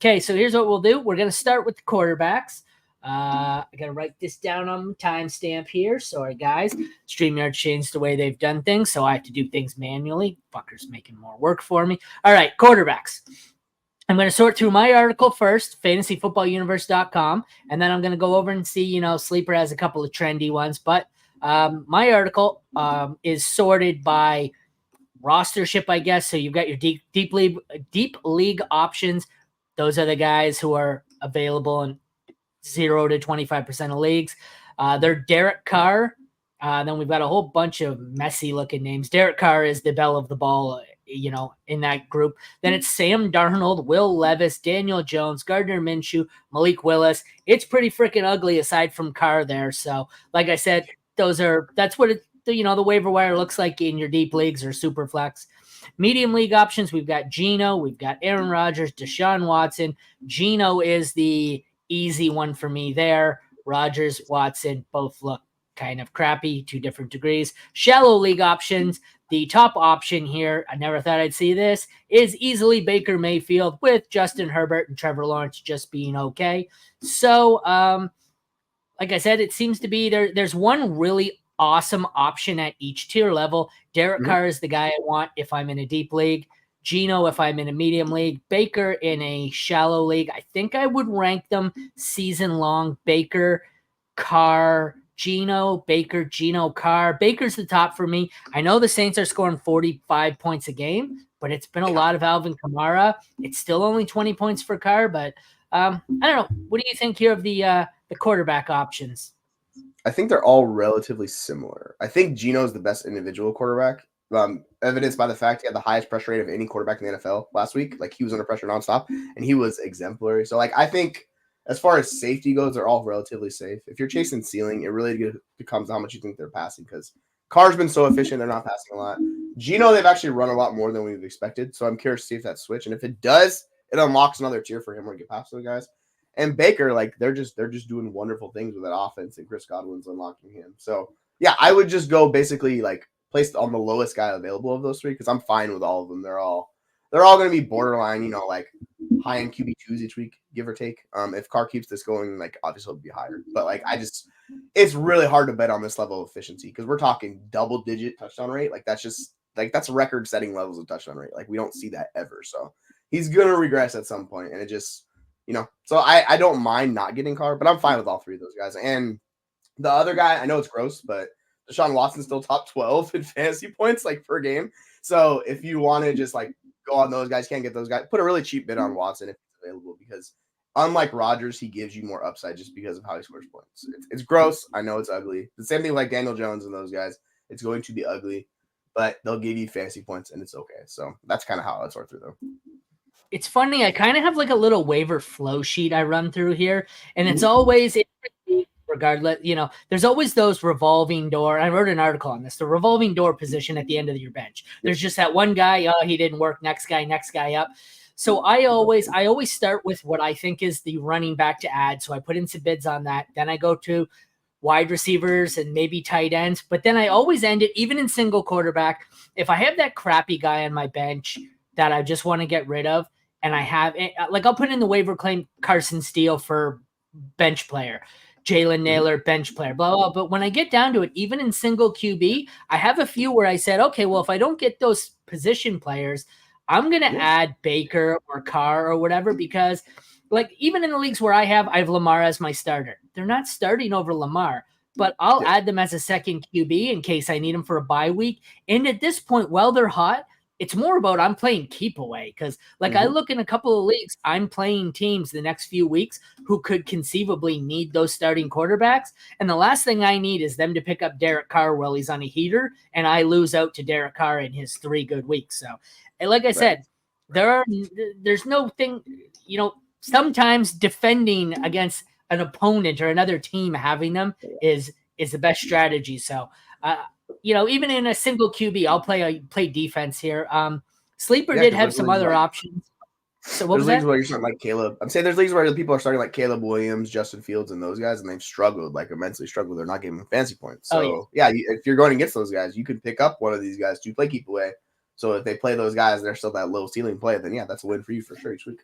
Okay, so here's what we'll do. We're going to start with the quarterbacks. I got to write this down on timestamp here. Sorry, guys. StreamYard changed the way they've done things, so I have to do things manually. Fuckers making more work for me. All right, quarterbacks. I'm going to sort through my article first, fantasyfootballuniverse.com, and then I'm going to go over and see, Sleeper has a couple of trendy ones, but my article is sorted by rostership, I guess. So you've got your deep league options. Those are the guys who are available in 0 to 25% of leagues. They're Derek Carr. Then we've got a whole bunch of messy looking names. Derek Carr is the belle of the ball, in that group. Then it's Sam Darnold, Will Levis, Daniel Jones, Gardner Minshew, Malik Willis. It's pretty freaking ugly aside from Carr there. So, like I said, that's what the waiver wire looks like in your deep leagues or super flex. Medium league options, we've got Geno, we've got Aaron Rodgers, Deshaun Watson. Geno is the easy one for me there. Rodgers, Watson, both look kind of crappy to different degrees. Shallow league options, the top option here, I never thought I'd see this, is easily Baker Mayfield with Justin Herbert and Trevor Lawrence just being okay. So, like I said, it seems to be there's one really awesome option at each tier level. Derek Carr is the guy I want if I'm in a deep league. Geno if I'm in a medium league. Baker in a shallow league. I think I would rank them season long. Baker, Carr, Geno, Baker, Geno, Carr. Baker's the top for me. I know the Saints are scoring 45 points a game, but it's been a lot of Alvin Kamara. It's still only 20 points for Carr, but I don't know. What do you think here of the quarterback options? I think they're all relatively similar. I think Geno's the best individual quarterback, evidenced by the fact he had the highest pressure rate of any quarterback in the NFL last week. Like, he was under pressure nonstop, and he was exemplary. So, I think as far as safety goes, they're all relatively safe. If you're chasing ceiling, it really becomes how much you think they're passing, because Carr's been so efficient, they're not passing a lot. Geno, they've actually run a lot more than we've expected, so I'm curious to see if that switch. And if it does, it unlocks another tier for him where he get past those guys. And Baker, they're just doing wonderful things with that offense, and Chris Godwin's unlocking him. So, yeah, I would just go basically placed on the lowest guy available of those three, because I'm fine with all of them. They're all going to be borderline, high-end QB2s each week, give or take. If Carr keeps this going, obviously it'll be higher. But, it's really hard to bet on this level of efficiency, because we're talking double-digit touchdown rate. That's record-setting levels of touchdown rate. We don't see that ever. So he's going to regress at some point, and it just – so I don't mind not getting Carr, but I'm fine with all three of those guys. And the other guy, I know it's gross, but Deshaun Watson's still top 12 in fantasy points per game. So if you want to just go on those guys, can't get those guys, put a really cheap bid on Watson if it's available, because unlike Rodgers, he gives you more upside just because of how he scores points. It's gross. I know it's ugly. The same thing like Daniel Jones and those guys. It's going to be ugly, but they'll give you fantasy points, and it's okay. So that's kind of how I sort through them. It's funny. I kind of have a little waiver flow sheet I run through here, and it's always regardless. There's always those revolving door. I wrote an article on this. The revolving door position at the end of your bench. There's just that one guy. Oh, he didn't work. Next guy up. So I always start with what I think is the running back to add. So I put in some bids on that. Then I go to wide receivers and maybe tight ends. But then I always end it, even in single quarterback. If I have that crappy guy on my bench that I just want to get rid of, and I have, I'll put in the waiver claim Carson Steele for bench player, Jalen Naylor bench player, blah, blah. But when I get down to it, even in single QB, I have a few where I said, okay, well, if I don't get those position players, I'm going to add Baker or Carr or whatever, because even in the leagues where I have Lamar as my starter. They're not starting over Lamar, but I'll add them as a second QB in case I need them for a bye week. And at this point, while they're hot, it's more about I'm playing keep away, because I look in a couple of leagues, I'm playing teams the next few weeks who could conceivably need those starting quarterbacks. And the last thing I need is them to pick up Derek Carr while he's on a heater, and I lose out to Derek Carr in his 3 good weeks. So, and like I said, there's no thing, sometimes defending against an opponent or another team, having them is the best strategy. So, even in a single QB, I'll play defense here. Sleeper did have some other options. So what was that? There's leagues where you're starting Caleb. I'm saying there's leagues where people are starting Caleb Williams, Justin Fields, and those guys, and they've struggled, immensely struggled. They're not getting fantasy points. So, if you're going against those guys, you can pick up one of these guys to play keep away. So if they play those guys, they're still that low ceiling play, then, that's a win for you for sure each week.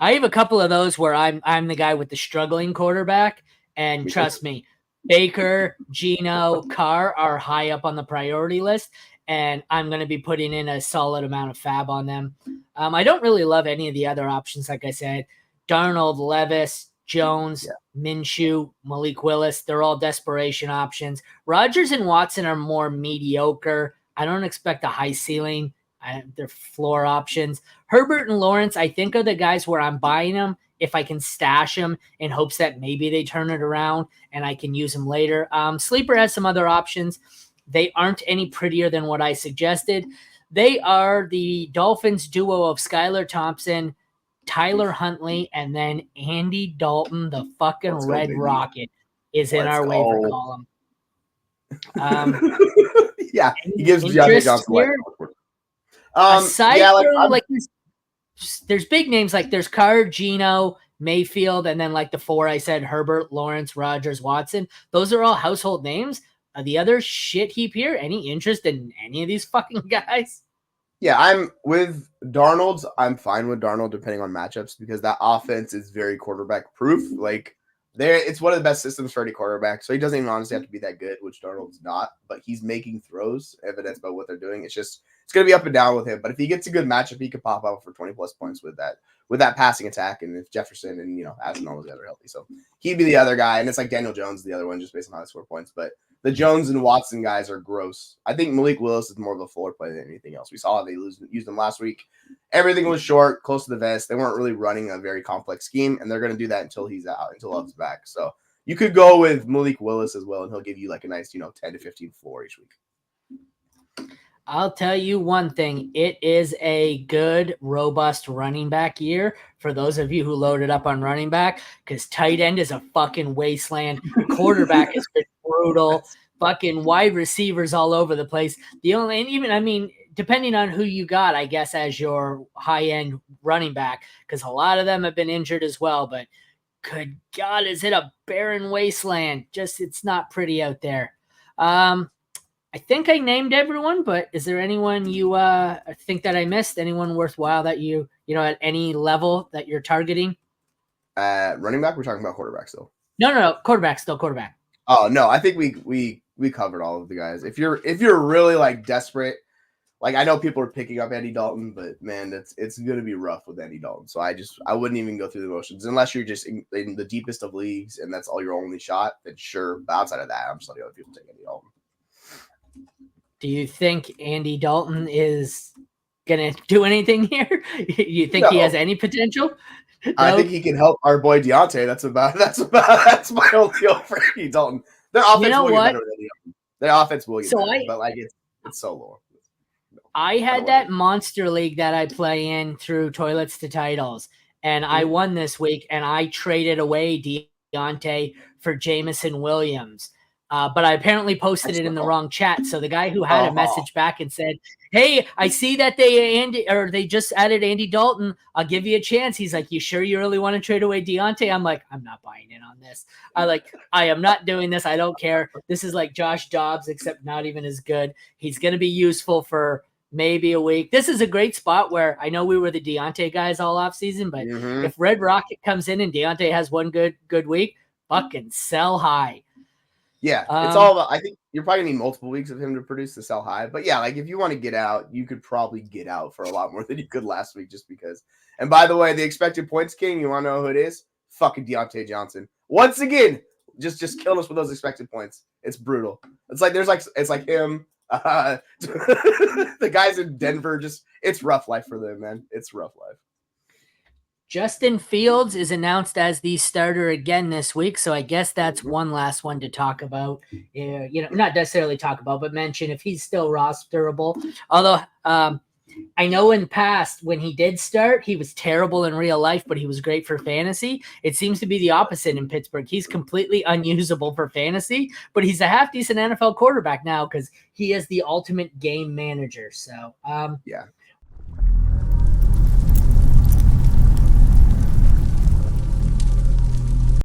I have a couple of those where I'm the guy with the struggling quarterback, and trust me, Baker, Geno, Carr are high up on the priority list, and I'm going to be putting in a solid amount of fab on them. I don't really love any of the other options, like I said. Darnold, Levis, Jones, Minshew, Malik Willis, they're all desperation options. Rodgers and Watson are more mediocre. I don't expect a high ceiling. They're floor options. Herbert and Lawrence, I think, are the guys where I'm buying them if I can stash them in hopes that maybe they turn it around and I can use them later. Sleeper has some other options. They aren't any prettier than what I suggested. They are the Dolphins duo of Skylar Thompson, Tyler Huntley, and then Andy Dalton, the fucking Red Rocket, is in our waiver column. Yeah, he gives DeAndre Johnson life. Aside from like there's big names like there's Carr, Geno, Mayfield, and then like the four I said, Herbert, Lawrence, Rodgers, Watson. Those are all household names. The other shit heap here, any interest in any of these fucking guys? Yeah, I'm with Darnold's. I'm fine with Darnold depending on matchups because that offense is very quarterback proof. Like it's one of the best systems for any quarterback. So he doesn't even honestly have to be that good, which Darnold's not, but he's making throws, evidence about what they're doing. It's going to be up and down with him. But if he gets a good matchup, he could pop out for 20 plus points with that passing attack. And if Jefferson and, as and all those guys are healthy. So he'd be the other guy. And it's like Daniel Jones, the other one, just based on how they score points. But the Jones and Watson guys are gross. I think Malik Willis is more of a floor play than anything else. We saw how they used them last week. Everything was short, close to the vest. They weren't really running a very complex scheme, and they're going to do that until he's out, until Love's back. So you could go with Malik Willis as well, and he'll give you like a nice, 10 to 15 floor each week. I'll tell you one thing. It is a good, robust running back year for those of you who loaded up on running back because tight end is a fucking wasteland. Quarterback has been brutal. Fucking wide receivers all over the place. Depending on who you got, I guess, as your high-end running back, because a lot of them have been injured as well, but good God, is it a barren wasteland? It's not pretty out there. I think I named everyone, but is there anyone you think that I missed? Anyone worthwhile that you at any level that you're targeting? Running back? We're talking about quarterback still. No. Quarterback, still quarterback. Oh no, I think we covered all of the guys. If you're really like desperate, like I know people are picking up Andy Dalton, but man, it's gonna be rough with Andy Dalton. So I wouldn't even go through the motions unless you're just in the deepest of leagues and that's all your only shot. Then sure, but outside of that, I'm just letting other people take Andy Dalton. Do you think Andy Dalton is gonna do anything here? You think he has any potential? No? I think he can help our boy Deontay. That's my only hope for Andy Dalton. Their offense will get better than him. Their offense will get better, but like it's so low. I had that monster league that I play in through Toilets to Titles, and I won this week, and I traded away Deontay for Jamison Williams. But I apparently posted it in the wrong chat. So the guy who had a message back and said, "Hey, I see that they just added Andy Dalton. I'll give you a chance." He's like, "You sure you really want to trade away Deontay?" I'm like, "I'm not buying in on this. I am not doing this. I don't care. This is like Josh Dobbs, except not even as good. He's going to be useful for maybe a week." This is a great spot where I know we were the Deontay guys all off season, but if Red Rocket comes in and Deontay has one good week, fucking sell high. Yeah, it's all about, I think you're probably gonna need multiple weeks of him to produce to sell high. But yeah, like if you want to get out, you could probably get out for a lot more than you could last week just because. And by the way, the expected points king, you want to know who it is? Fucking Deontay Johnson. Once again, just killed us with those expected points. It's brutal. It's like it's like him. The guys in Denver, it's rough life for them, man. It's rough life. Justin Fields is announced as the starter again this week, so I guess that's one last one to talk about. Not necessarily talk about, but mention if he's still rosterable. Although I know in past when he did start, he was terrible in real life, but he was great for fantasy. It seems to be the opposite in Pittsburgh. He's completely unusable for fantasy, but he's a half decent NFL quarterback now because he is the ultimate game manager. So yeah,